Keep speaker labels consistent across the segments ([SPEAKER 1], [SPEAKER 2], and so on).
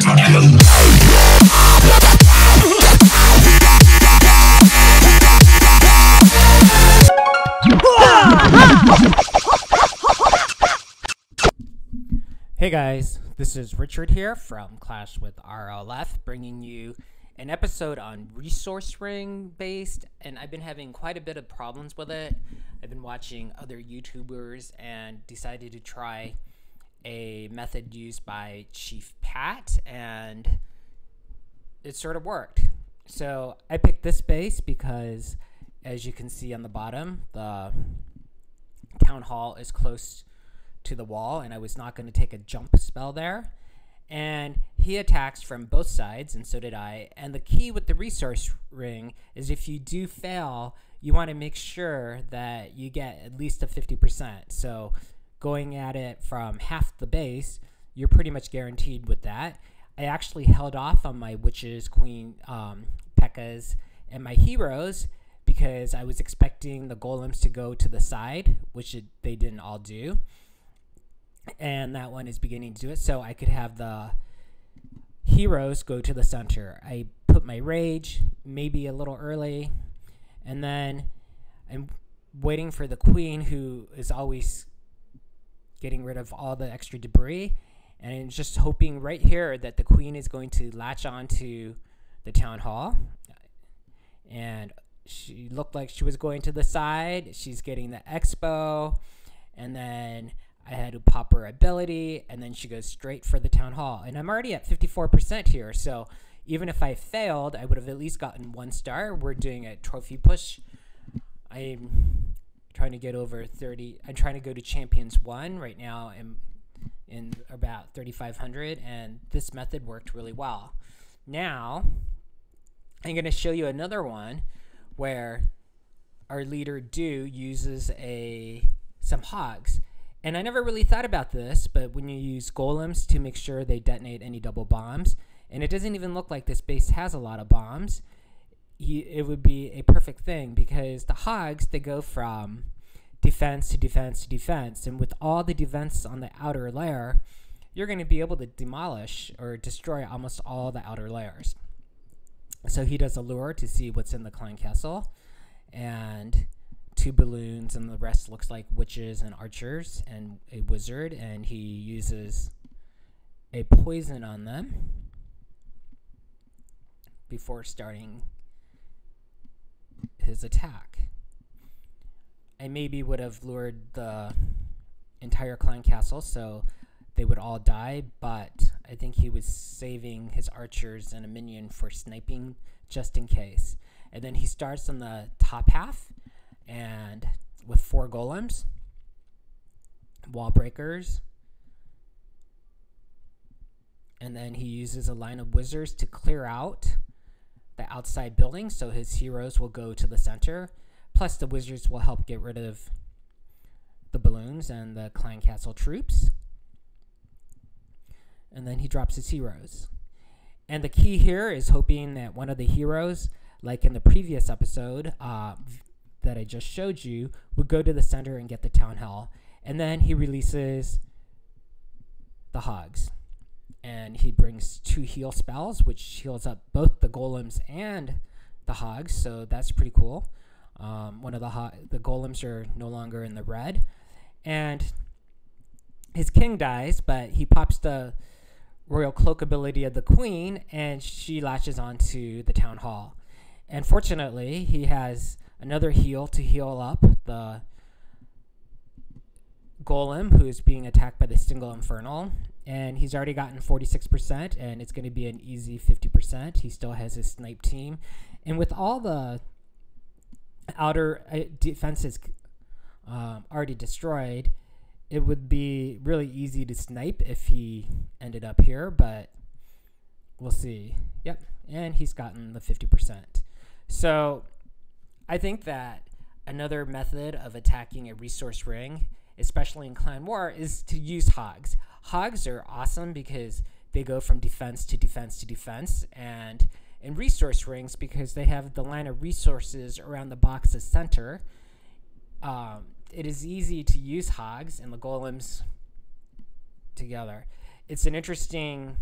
[SPEAKER 1] Hey guys, this is Richard here from Clash with RLF, bringing you an episode on resource ring based, and I've been having quite a bit of problems with it. I've been watching other YouTubers and decided to try a method used by Chief Pat, and it sort of worked. So I picked this base because, as you can see on the bottom, the town hall is close to the wall, and I was not going to take a jump spell there. And he attacks from both sides, and so did I. And the key with the resource ring is if you do fail, you want to make sure that you get at least a 50%. So going at it from half the base, you're pretty much guaranteed with that. I actually held off on my witches, queen, P.E.K.K.A.s, and my heroes because I was expecting the golems to go to the side, which they didn't all do. And that one is beginning to do it, so I could have the heroes go to the center. I put my rage maybe a little early, and then I'm waiting for the queen, who is always getting rid of all the extra debris, and I'm just hoping right here that the queen is going to latch onto the town hall. And she looked like she was going to the side. She's getting the expo, and then I had to pop her ability, and then she goes straight for the town hall. And I'm already at 54% here, so even if I failed, I would have at least gotten 1 star. We're doing a trophy push. I'm trying to get over 30. I'm trying to go to Champions 1 right now. I'm in about 3,500, and this method worked really well. Now, I'm going to show you another one where our leader Do uses some hogs. And I never really thought about this, but when you use golems to make sure they detonate any double bombs, and it doesn't even look like this base has a lot of bombs, it would be a perfect thing, because the hogs, they go from defense to defense to defense, and with all the defense on the outer layer, you're going to be able to demolish or destroy almost all the outer layers. So he does a lure to see what's in the clan castle, and 2 balloons, and the rest looks like witches and archers and a wizard, and he uses a poison on them before starting his attack. I maybe would have lured the entire clan castle so they would all die, but I think he was saving his archers and a minion for sniping just in case. And then he starts on the top half, and with 4 golems, wall breakers, and then he uses a line of wizards to clear out the outside building, so his heroes will go to the center, plus the wizards will help get rid of the balloons and the clan castle troops. And then he drops his heroes, and the key here is hoping that one of the heroes, like in the previous episode that I just showed you, would go to the center and get the town hall. And then he releases the hogs, and he brings 2 heal spells, which heals up both the golems and the hogs, so that's pretty cool. One of the golems are no longer in the red, and his king dies, but he pops the royal cloak ability of the queen, and she latches onto the town hall. And fortunately, he has another heal to heal up the golem who is being attacked by the single infernal, and he's already gotten 46%, and it's going to be an easy 50%. He still has his snipe team, and with all the outer defenses already destroyed, it would be really easy to snipe if he ended up here, but we'll see. Yep, and he's gotten the 50%. So I think that another method of attacking a resource ring, especially in Clan War, is to use hogs. Hogs are awesome because they go from defense to defense to defense, and in resource rings, because they have the line of resources around the box's center, it is easy to use hogs and the golems together. It's an interesting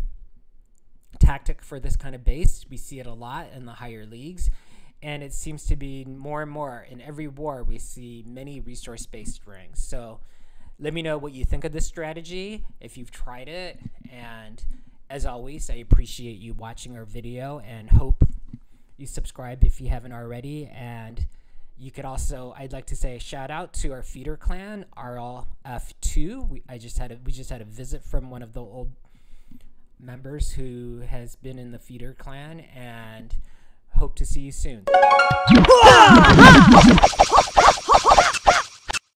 [SPEAKER 1] tactic for this kind of base. We see it a lot in the higher leagues, and it seems to be more and more in every war. We see many resource-based rings. So let me know what you think of this strategy, if you've tried it, and as always, I appreciate you watching our video and hope you subscribe if you haven't already. And you could also, I'd like to say a shout out to our feeder clan, RLF2. We just had a visit from one of the old members who has been in the feeder clan, and hope to see you soon.